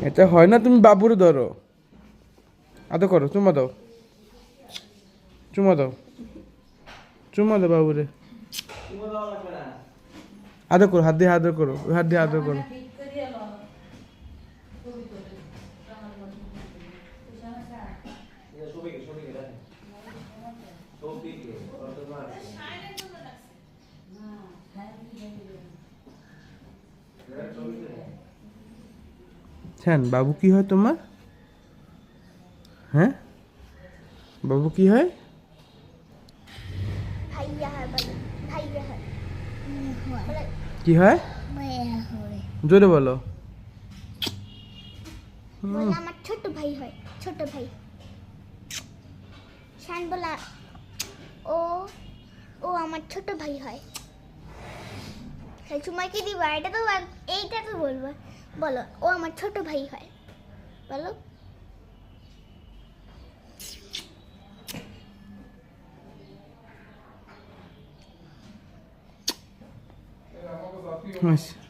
এটা হয় না, তুমি বাবুরে ধরো, আদর করো, চুমা দাও, চুমা দাও, চুমা দাও বাবুরে, আদর করো, হাত দিয়ে আদর করো, ওই হাত দিয়ে আদর করো। হ্যাঁ, বাবু কি হয় তোমার? হ্যাঁ, বাবু কি হয়? কি হয়? জোরে বলো। আমার ছোট ভাই হয়, ছোট ভাই। শান বলা, ও ও আমার ছোট ভাই হয়। চুমাকে দিবা, এটা তো এইটা তো বলবো, বলো ও আমার ছোট ভাই হয়, বলো। আচ্ছা।